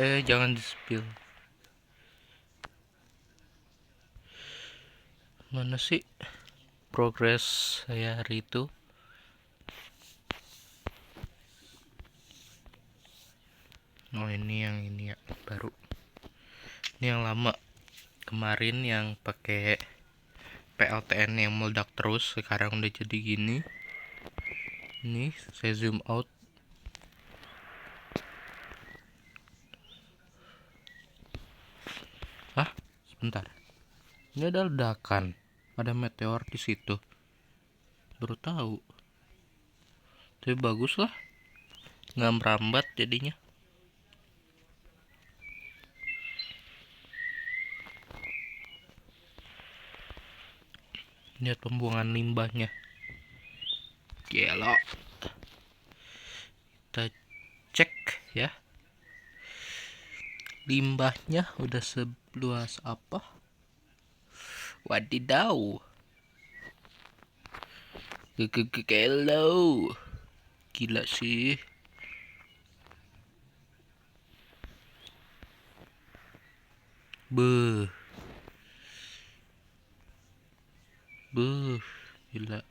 eh jangan di spill. Mana sih progres saya hari itu? Oh, ini ya baru. Ini yang lama. Kemarin yang pakai PLTN yang meledak terus, sekarang udah jadi gini. Ini saya zoom out. Sebentar. Ini ada ledakan. Ada meteor di situ. Baru tahu. Tapi bagus lah. Nggak merambat jadinya. Lihat pembuangan limbahnya. Gila. Kita cek ya. Limbahnya udah seluas apa? Wadidaw. Hello. Gila sih. Beuh. Gila.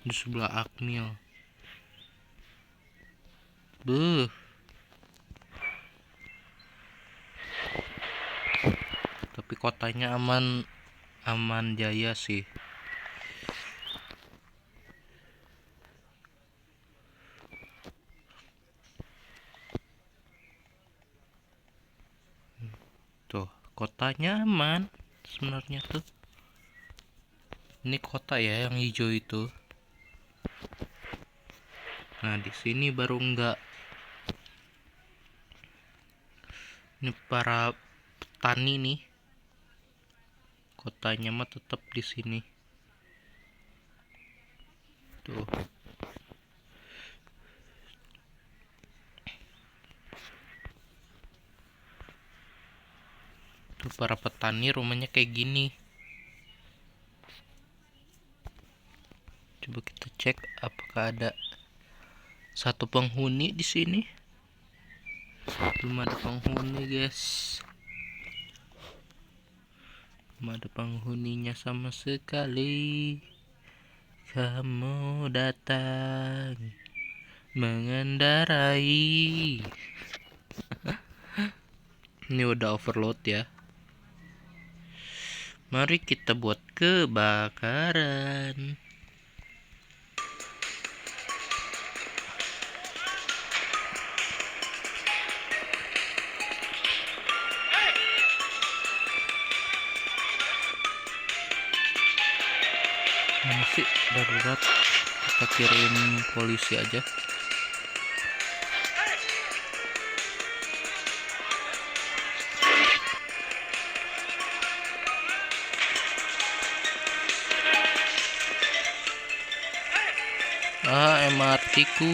Di sebelah Akmil. Tapi kotanya aman jaya sih. Tuh, kotanya aman sebenarnya tuh. Ini kota ya yang hijau itu. Nah, di sini baru enggak. Ini para petani nih. Kotanya mah tetap di sini. Tuh. Tuh para petani rumahnya kayak gini. Coba kita cek apakah ada satu penghuni di sini. Belum ada penghuni, guys. Belum ada penghuninya sama sekali. Kamu datang mengendarai. Ini udah overload ya. Mari kita buat kebakaran. Mana sih darurat? Kita kirim polisi aja. MRT ku.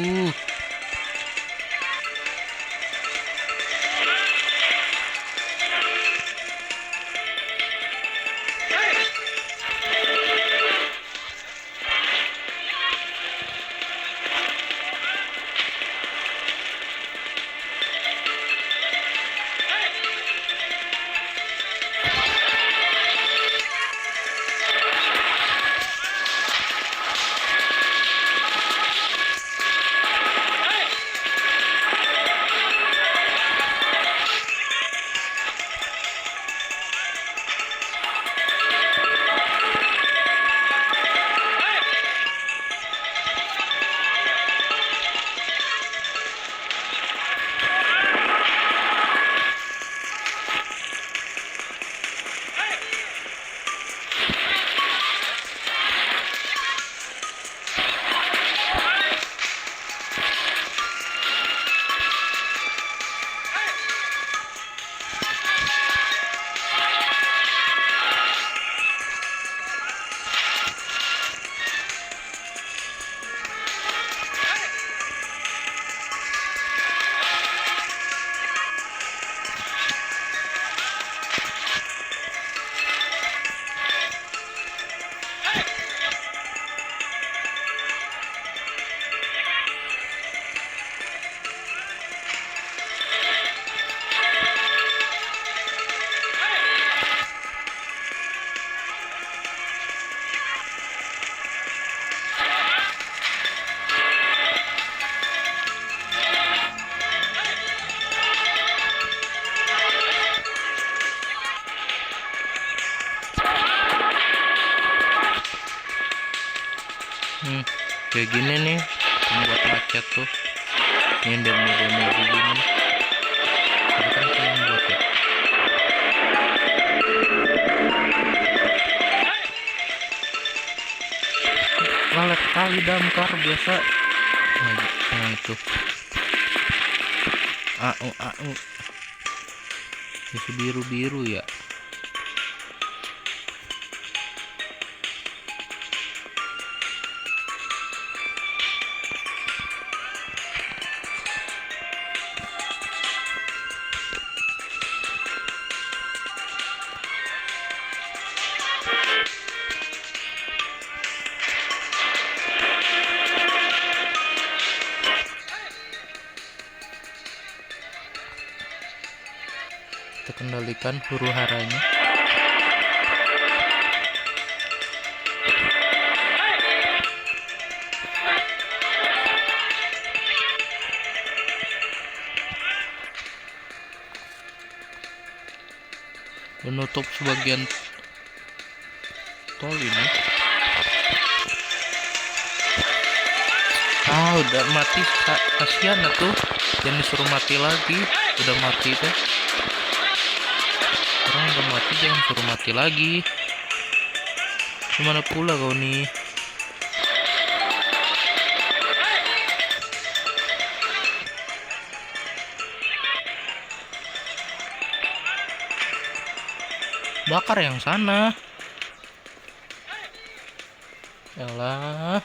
Kayak gini nih membuat macet tuh. Ini demo-demo begini. Tapi kan saya yang buat ya. Lalek kali damkar biasa. Nah itu. Au. Isi biru-biru ya. Kita kendalikan huru haranya. Menutup sebagian tol ini. Udah mati, kasihan tuh. Jangan disuruh mati lagi. Udah mati tuh. Orang udah mati, jangan suruh mati lagi. Gimana pula kau nih? Bakar yang sana. Yalah.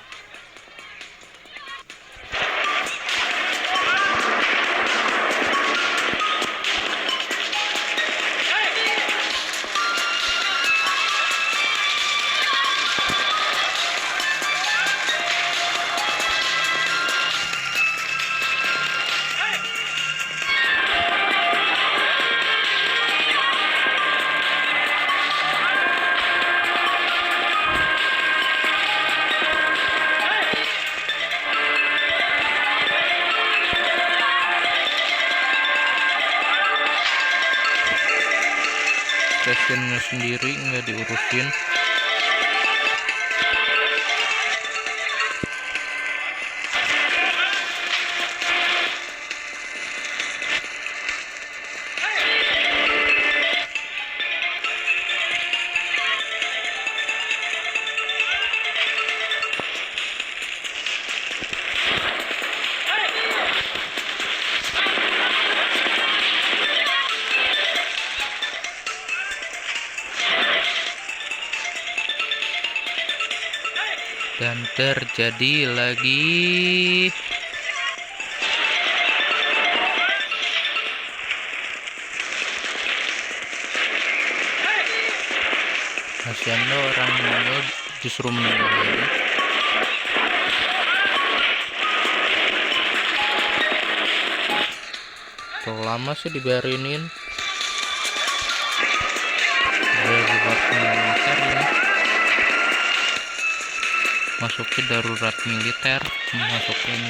Stasiunnya sendiri nggak diurusin. Dan terjadi lagi. Kasihan lo, orang meninggal justru meninggal lagi. Kalau lama sih dibiarinin. Udah dibuat militer ini. Masuknya darurat militer, masukin.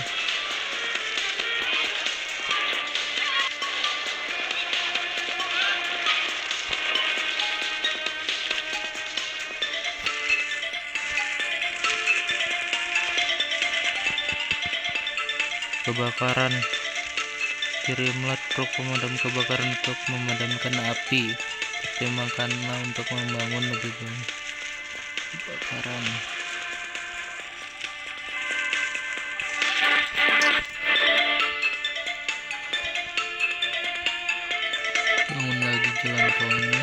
Kebakaran, kirimlah truk pemadam kebakaran untuk memadamkan api. Pertimbangkanlah untuk membangun lebih banyak kebakaran. Bangun lagi jalan tolnya.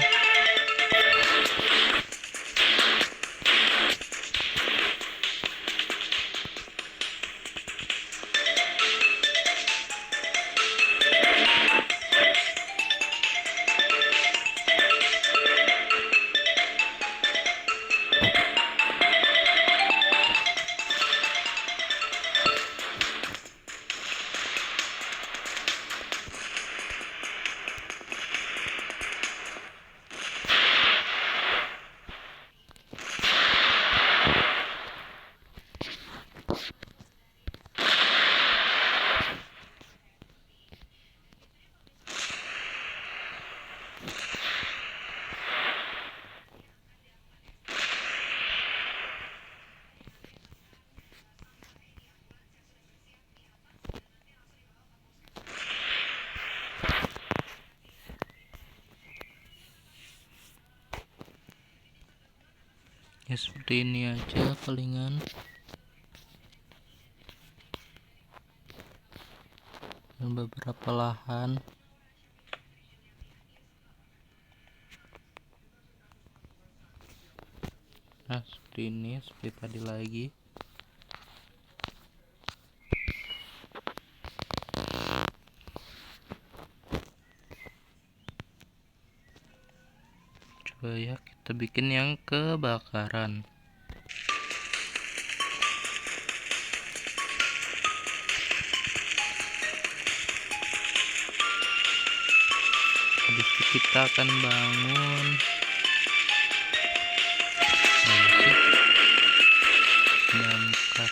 Ya seperti ini aja palingan. Dan beberapa lahan. Nah seperti ini, seperti tadi lagi. Coba ya kita bikin yang kebakaran. Habis itu kita akan bangun damkar.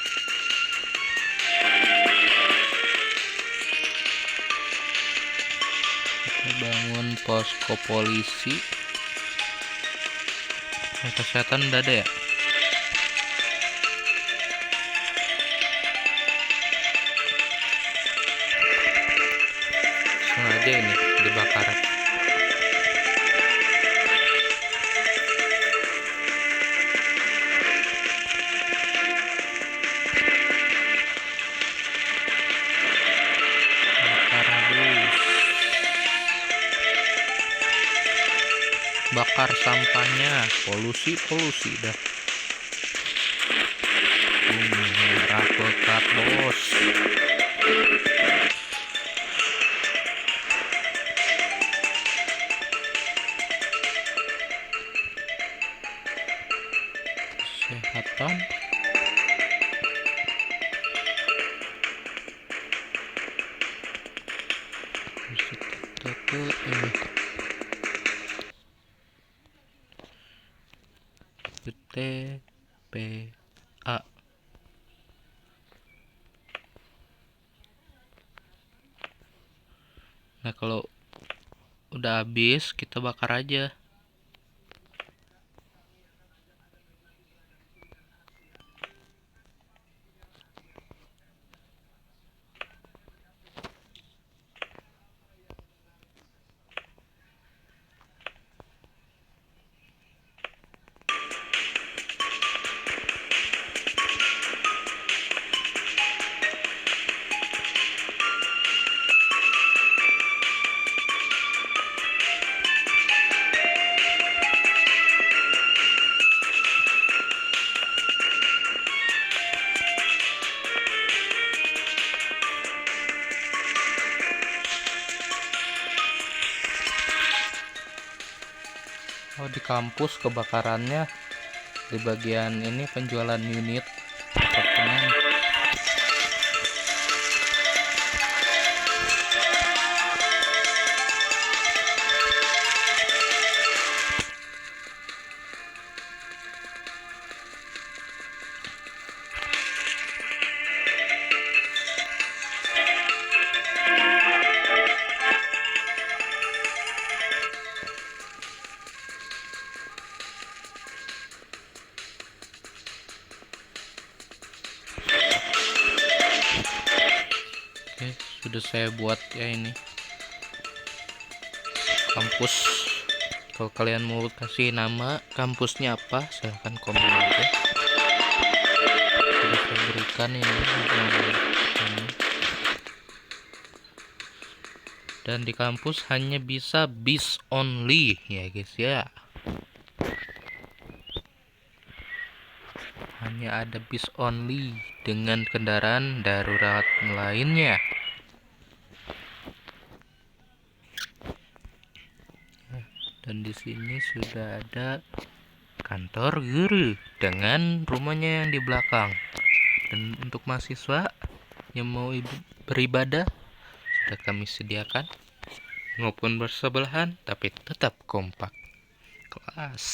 Kita bangun posko polisi. Kesehatan udah ada ya? Sengaja ini dibakar. Bakar sampahnya, polusi dah. Merah pekat bos. Kesehatan. Kita ke ini. TPA. Nah kalau udah habis kita bakar aja. Oh di kampus kebakarannya di bagian ini penjualan unit apartemen. Sudah saya buat ya ini kampus. Kalau kalian mau kasih nama kampusnya apa, silahkan komen aja. Sudah saya berikan ini. Dan di kampus hanya bisa bis only ya guys ya. Hanya ada bis only dengan kendaraan darurat lainnya. Dan di sini sudah ada kantor guru dengan rumahnya yang di belakang. Dan untuk mahasiswa yang mau beribadah sudah kami sediakan, maupun bersebelahan tapi tetap kompak. Kelas.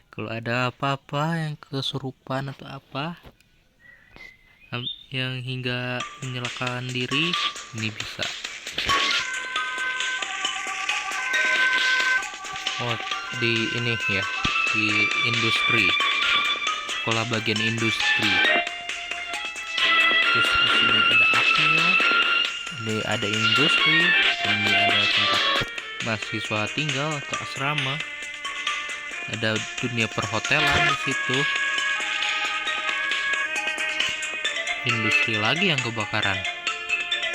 Kalau ada apa-apa yang kesurupan atau apa yang hingga menyelakan diri, ini bisa. Oh, di ini ya, di industri, sekolah bagian industri. Terus di sini ada apel, ini ada industri, ini ada tempat mahasiswa tinggal atau asrama. Ada dunia perhotelan di situ. Industri lagi yang kebakaran.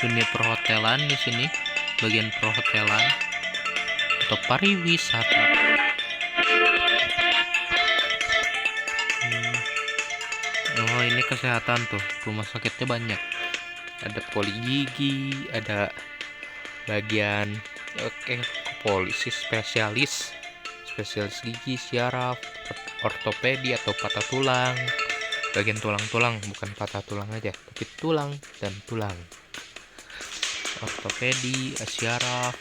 Dunia perhotelan di sini, bagian perhotelan atau pariwisata. Oh, ini kesehatan tuh, rumah sakitnya banyak. Ada poli gigi, ada bagian polisi spesialis gigi, syaraf, ortopedi atau patah tulang, bagian tulang-tulang, bukan patah tulang aja, tapi tulang dan tulang, ortopedi, syaraf,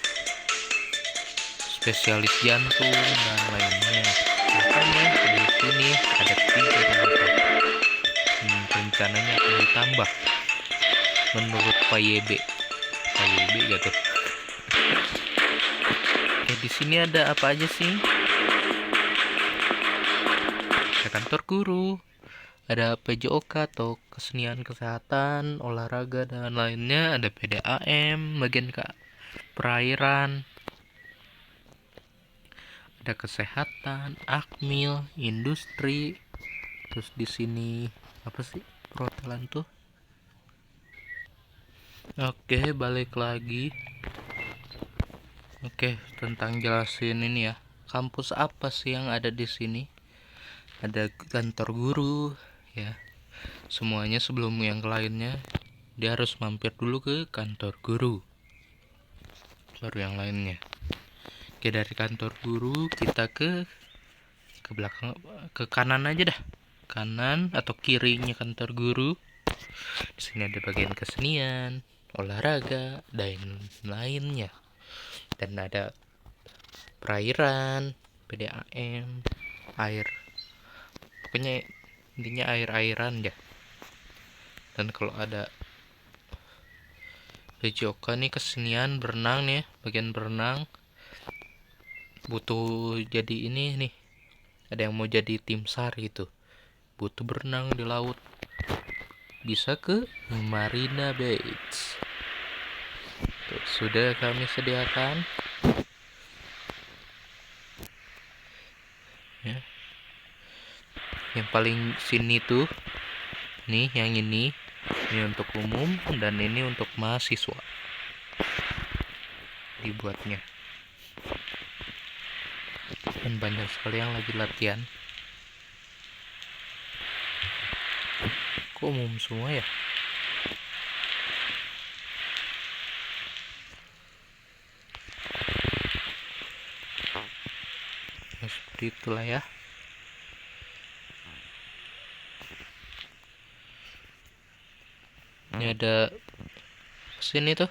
spesialis jantung dan lainnya. Makanya di sini ada 3 rumah. Rencananya akan ditambah menurut Pak YB gitu. Di sini ada apa aja sih? Ada kantor guru, ada PJOK atau kesenian kesehatan, olahraga dan lainnya, ada PDAM, bagian perairan, ada kesehatan, akmil, industri. Terus di sini apa sih perhotelan tuh? Oke, balik lagi. Oke, tentang jelasin ini ya. Kampus apa sih yang ada di sini? Ada kantor guru, ya. Semuanya sebelum yang lainnya, dia harus mampir dulu ke kantor guru, baru yang lainnya. Oke, dari kantor guru kita ke belakang, ke kanan aja dah. Kanan atau kirinya kantor guru. Di sini ada bagian kesenian, olahraga, dan lainnya. Dan ada perairan, PDAM, air, pokoknya intinya air-airan ya. Dan kalau ada PJOK nih, kesenian berenang nih, bagian berenang butuh jadi ini nih, ada yang mau jadi tim SAR gitu, butuh berenang di laut, bisa ke Marina Beach. Tuh, sudah kami sediakan ya. Yang paling sini tuh nih, yang ini untuk umum dan ini untuk mahasiswa dibuatnya. Dan banyak sekali yang lagi latihan. Kok umum semua ya? Nah, seperti itulah ya. Ini ada sini tuh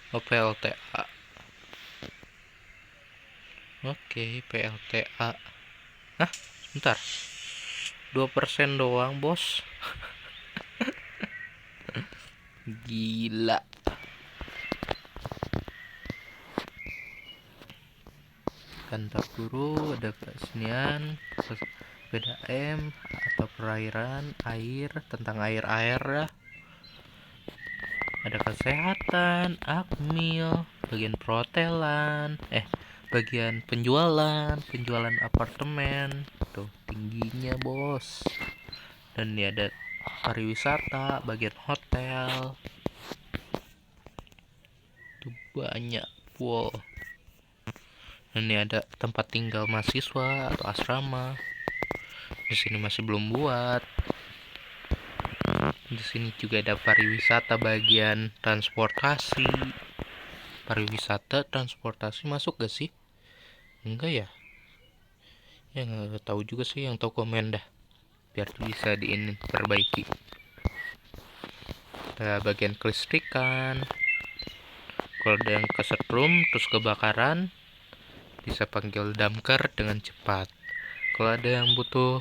PLTA. Oke, PLTA. Hah, sebentar. 2% doang, bos. Gila. Kantor guru, ada kesenian, PDAM atau perairan, air, tentang air-air ya. Ada kesehatan, akmil, bagian perhotelan, bagian penjualan apartemen, tuh tingginya bos. Dan ini ada pariwisata, bagian hotel, tuh banyak, wow. Dan ini ada tempat tinggal mahasiswa atau asrama. Di sini masih belum buat. Di sini juga ada pariwisata, bagian transportasi. Pariwisata transportasi masuk gak sih? Enggak ya? Ya nggak tahu juga sih, yang tahu komen dah, biar bisa diperbaiki. Ada bagian kelistrikan. Kalau ada yang kesetrum terus kebakaran, bisa panggil damkar dengan cepat. Kalau ada yang butuh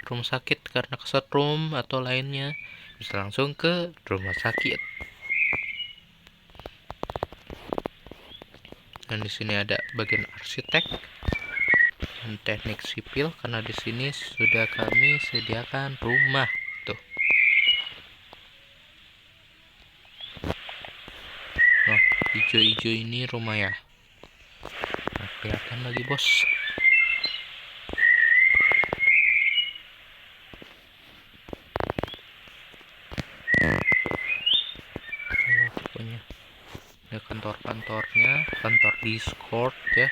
rumah sakit karena kesetrum atau lainnya, bisa langsung ke rumah sakit. Dan di sini ada bagian arsitek dan teknik sipil, karena di sini sudah kami sediakan rumah tuh. Nah, hijau-hijau ini rumah ya. Nah, kelihatan lagi bos. kantor-kantornya, kantor Discord ya.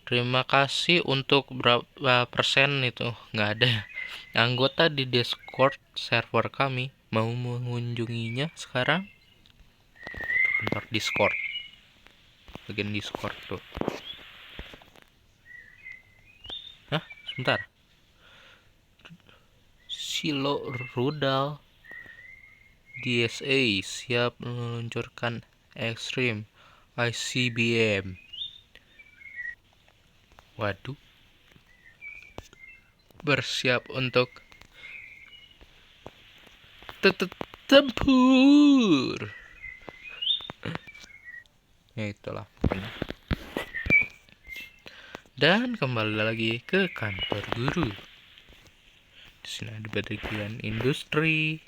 Terima kasih untuk berapa persen itu, nggak ada anggota di Discord server kami. Mau mengunjunginya sekarang? Kantor Discord, bagian Discord tuh. Hah? Sebentar. Silo Rudal DSA siap meluncurkan Extreme ICBM. Waduh. Bersiap untuk tempur. Ya itulah pokoknya. Dan kembali lagi ke kantor guru. Di sini ada bagian industri,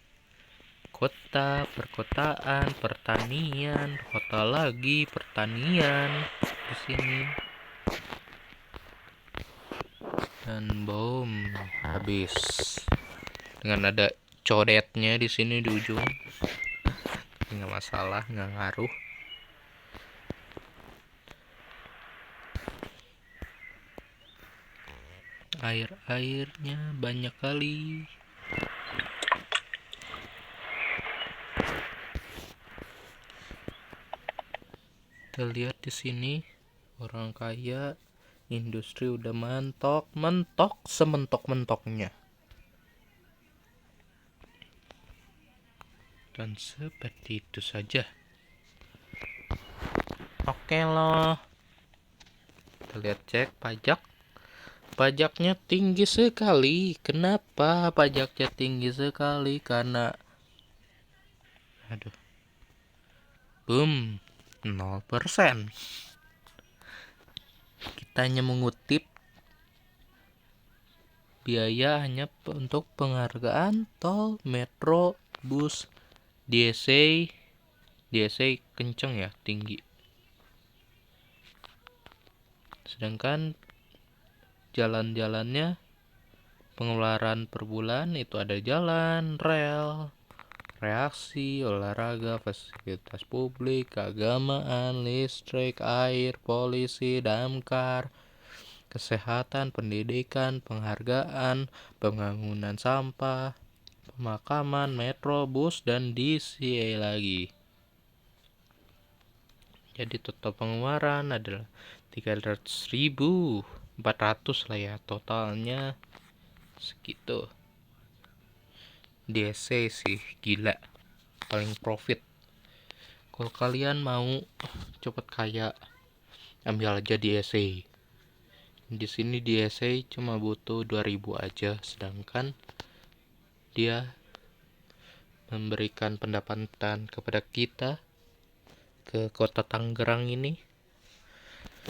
kota, perkotaan, pertanian, kota lagi, pertanian di sini. Dan bom, habis. Dengan ada codetnya di sini di ujung. Nggak masalah, nggak ngaruh. Airnya banyak kali. Kita lihat di sini orang kaya, industri udah mentok sementok-mentoknya. Dan seperti itu saja. Oke loh. Kita lihat cek pajak. Pajaknya tinggi sekali. Kenapa pajaknya tinggi sekali? Karena boom, 0%. Kita hanya mengutip biaya hanya untuk penghargaan tol, metro, bus, DSA kenceng ya, tinggi. Sedangkan jalan-jalannya pengeluaran per bulan itu ada jalan, rel, reaksi, olahraga, fasilitas publik, keagamaan, listrik, air, polisi, damkar, kesehatan, pendidikan, penghargaan, pembangunan sampah, pemakaman, metro, bus, dan DCA lagi. Jadi total pengeluaran adalah 300.400 lah ya, totalnya segitu. DSA sih gila, paling profit. Kalau kalian mau cepet kaya, ambil aja DSA. Di sini DSA cuma butuh 2.000 aja, sedangkan dia memberikan pendapatan kepada kita ke kota Tangerang ini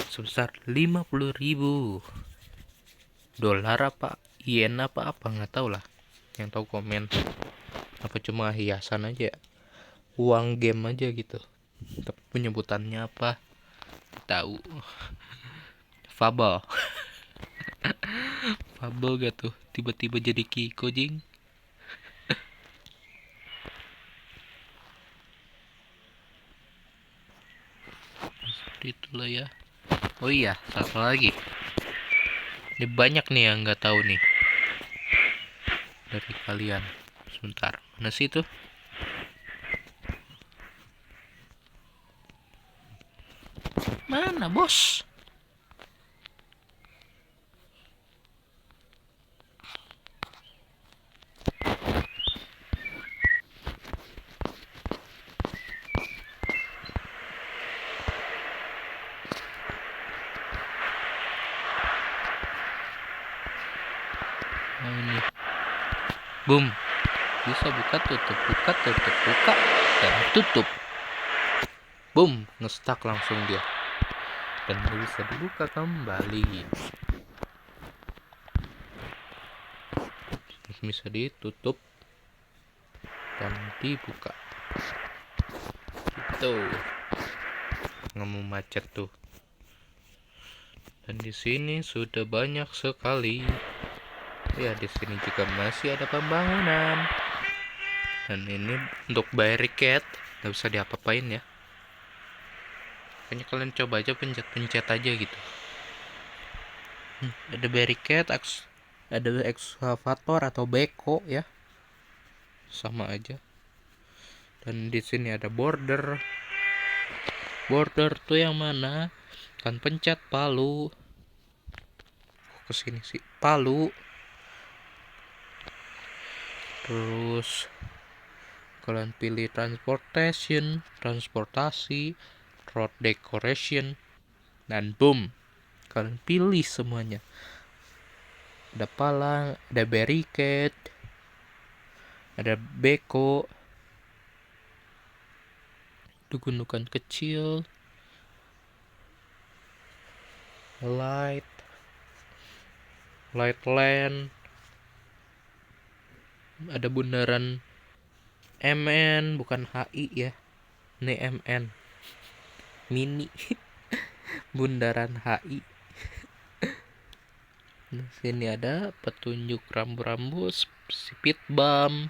sebesar 50.000 dolar apa yen apa nggak tahu lah. Yang tahu komen. Apa cuma hiasan aja, uang game aja gitu, tapi penyebutannya apa tahu. Fable Fable gak tuh tiba-tiba jadi Kiko jing. Seperti itulah ya. Oh iya, satu lagi. Ini banyak nih yang nggak tahu nih dari kalian. Sebentar, mana sih itu? Mana bos? Nah, ini. Boom. Bisa buka tutup, buka tutup, buka dan tutup. Boom, ngestak langsung dia. Dan bisa dibuka kembali. Bisa ditutup dan dibuka. Gitu. Nggak mau macet tuh. Dan di sini sudah banyak sekali. Ya, di sini juga masih ada pembangunan. Dan ini untuk barricade, nggak bisa diapa-apain ya. Makanya kalian coba aja pencet-pencet aja gitu. Ada barricade, ada excavator atau beko ya, sama aja. Dan di sini ada border tuh yang mana? Kan pencet palu. Kesini sih palu. Terus kalian pilih transportasi, road decoration, dan boom, kalian pilih semuanya. Ada palang, ada barricade, ada beko, ada gundukan kecil, light land, ada bundaran MN, bukan HI ya, ini MN mini. Bundaran HI. Nah, sini ada petunjuk rambu-rambu, speed bump,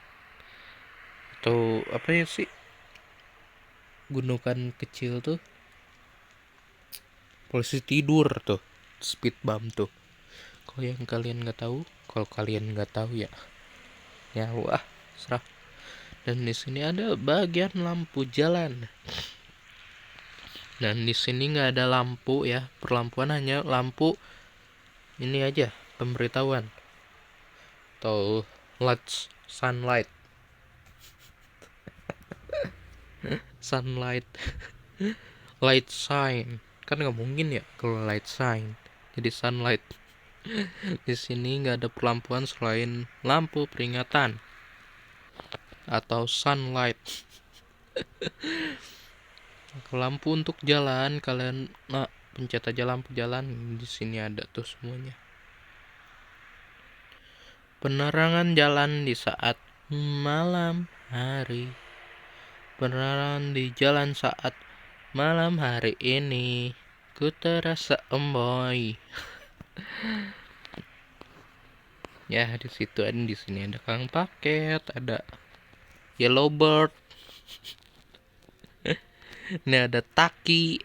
atau apa ya sih, gundukan kecil tuh, polisi tidur tuh, speed bump tuh. Kalau kalian nggak tahu ya wah, serah. Dan di sini ada bagian lampu jalan. Dan di sini nggak ada lampu ya, perlampuan hanya lampu ini aja, pemberitahuan atau sunlight light sign. Kan nggak mungkin ya kalau light sign jadi sunlight. Di sini nggak ada perlampuan selain lampu peringatan atau sunlight. Lampu untuk jalan, kalian pencet aja lampu jalan. Di sini ada tuh semuanya. Penerangan jalan di saat malam hari. Penerangan di jalan saat malam hari ini, ku terasa emboy. Ya, di situ ada, di sini ada Kang Paket, ada Yellow Bird. Ini ada Taki.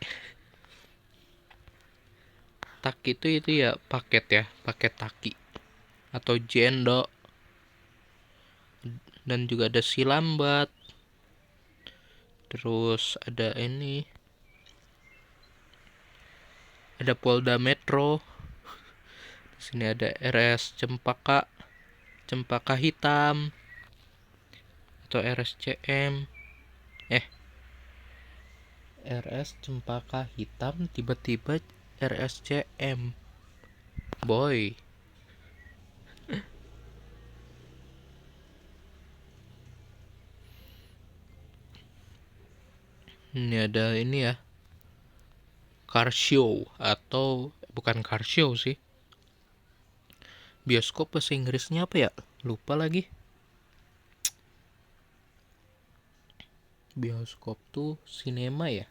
Taki itu ya paket Taki atau Jendo. Dan juga ada Silambat. Terus ada ini, ada Polda Metro. Di sini ada RS Cempaka Hitam atau RSCM. RS Cempaka Hitam tiba-tiba RSCM. Boy. Ini ada ini ya, car show, atau bukan car show sih, bioskop bahasa Inggrisnya apa ya, lupa lagi. Bioskop tuh sinema ya,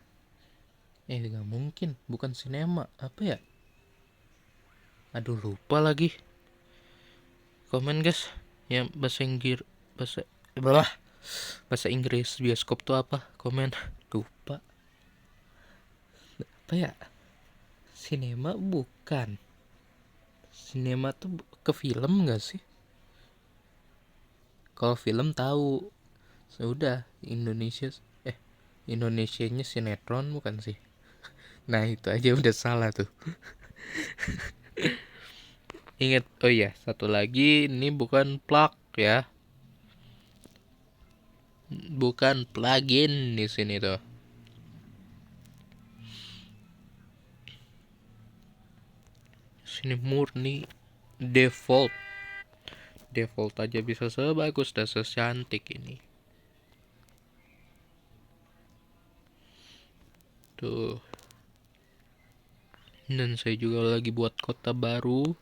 nggak mungkin, bukan sinema, apa ya, aduh lupa lagi. Komen guys yang bahasa Inggris bioskop tuh apa, komen. Lupa apa ya, sinema bukan, sinema tuh ke film nggak sih? Kalau film tahu, sudah Indonesianya sinetron bukan sih? Nah itu aja udah salah tuh. Ingat, oh iya, satu lagi, ini bukan plug ya, bukan plugin di sini tuh. Sini murni default aja bisa sebagus dan secantik ini. Tuh. Dan saya juga lagi buat kota baru.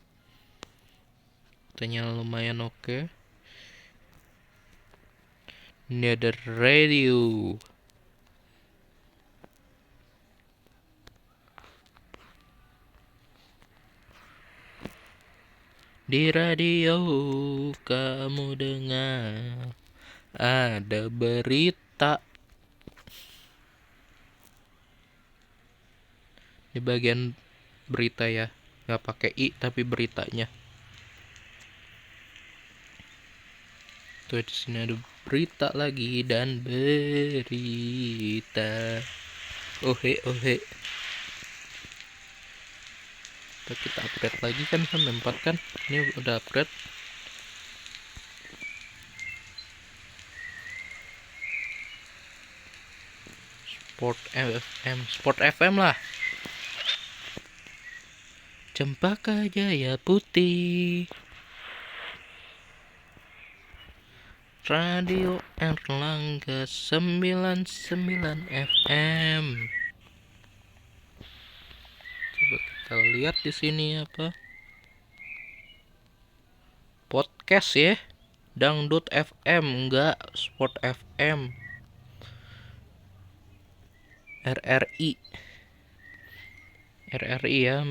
Kotanya lumayan oke. Ini ada radio. Di radio kamu dengar ada berita. Di bagian berita ya, nggak pakai i tapi beritanya. Tuh di sini ada berita lagi dan berita. Ohe ohe. Kita upgrade lagi kan sampai 4 kan. Ini udah upgrade. Sport FM lah. Cempaka Jaya Putih. Radio Erlangga 99 FM. Coba kita lihat di sini apa? Podcast ya. Dangdut FM enggak, Sport FM. RRI ya,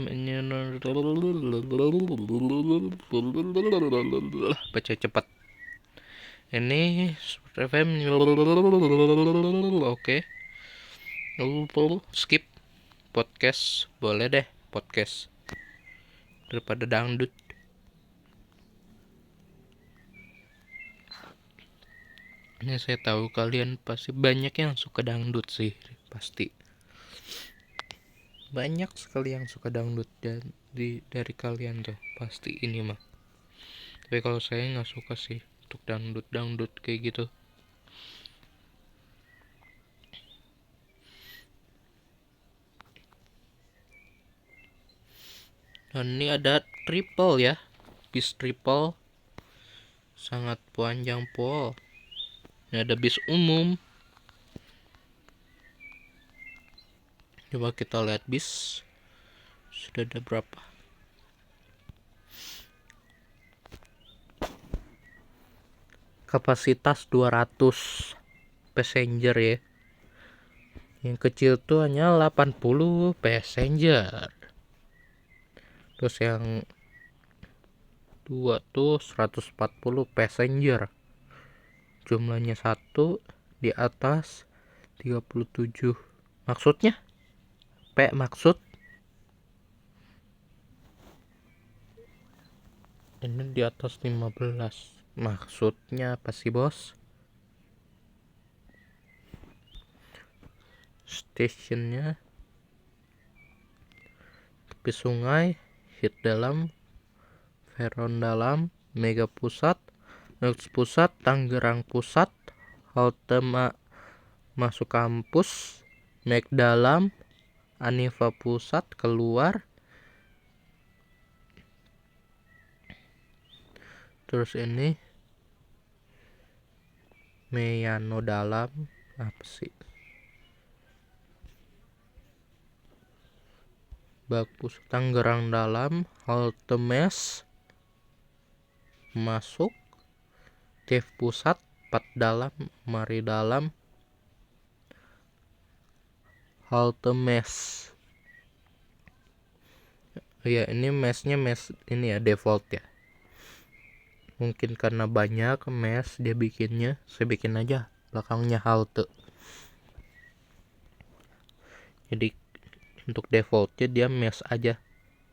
baca cepat. Ini Sport FM. Oke. Skip. Podcast boleh deh, podcast daripada dangdut. Ini saya tahu kalian pasti banyak yang suka dangdut sih, pasti banyak sekali yang suka dangdut, dan dari kalian tuh pasti ini mah. Tapi kalau saya nggak suka sih untuk dangdut kayak gitu. Dan ini ada triple ya, bis triple sangat panjang pol. Ini ada bis umum. Coba kita lihat bis sudah ada berapa. Kapasitas 200 passenger ya. Yang kecil tuh hanya 80 passenger. Terus yang dua tuh 140 passenger. Jumlahnya satu di atas 37. Maksudnya? Maksud ini di atas 15. Maksudnya apa sih, Bos? Stationnya tepi sungai, hit dalam, Veron dalam, Mega Pusat, Next Pusat, Tangerang Pusat, halte masuk kampus, Meg dalam, Anifa Pusat keluar. Terus ini Meyano dalam, apa sih? Bagus. Tangerang dalam, halte Mes masuk, Dev Pusat, 4 dalam, Mari dalam, halte Mes. Ya ini mesnya mes ini ya default ya. Mungkin karena banyak mes dia bikinnya, saya bikin aja belakangnya halte. Jadi untuk defaultnya dia mes aja,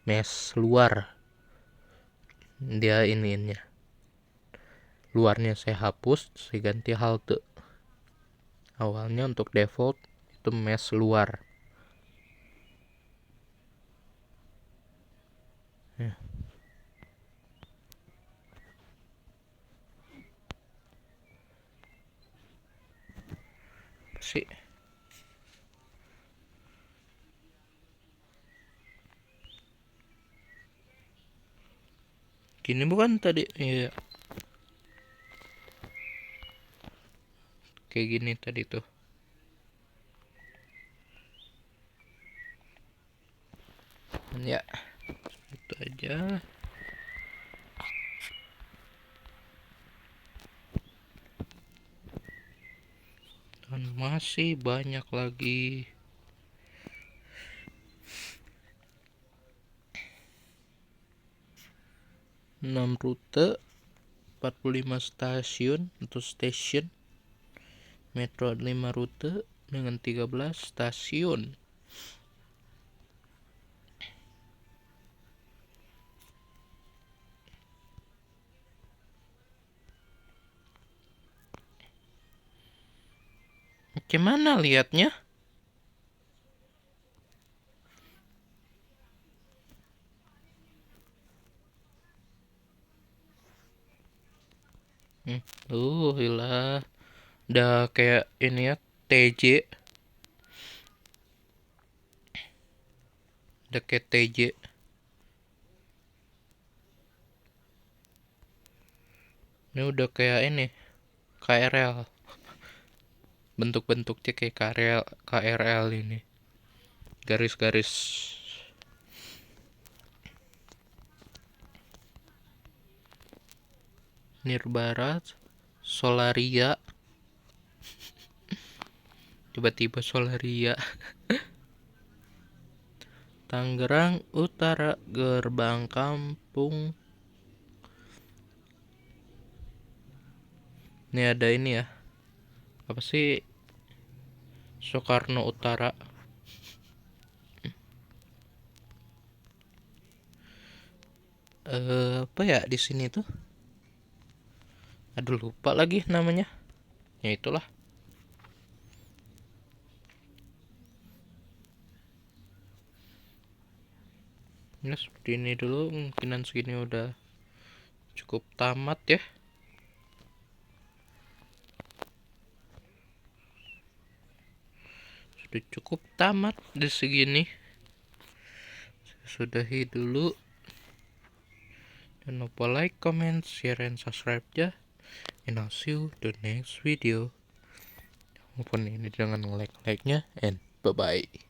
mes luar. Dia ininya luarnya saya hapus, saya ganti halte. Awalnya untuk default itu mes luar. Ya. Apa sih? Gini bukan tadi? Iya. Kayak gini tadi tuh. Ya, itu aja. Dan masih banyak lagi. 6 rute, 45 stasiun atau station. Metro 5 rute dengan 13 stasiun. Gimana liatnya? Hilah. Udah kayak ini ya, TJ. Udah kayak TJ. Ini udah kayak ini, KRL. Bentuk-bentuknya kayak KRL ini. Garis-garis. Nirbara, Solaria. Tiba-tiba Solaria. Tangerang Utara, gerbang kampung. Ini ada ini ya. Apa sih? Soekarno Utara. Apa ya di sini tuh? Aduh, lupa lagi namanya. Ya itulah. Ini seperti ini dulu, mungkinan segini udah cukup tamat ya. Sudah cukup tamat di segini. Sudahi dulu. Jangan lupa like, comment, share, and subscribe ya. And I'll see you the next video. Walaupun ini jangan like-nya, and bye-bye.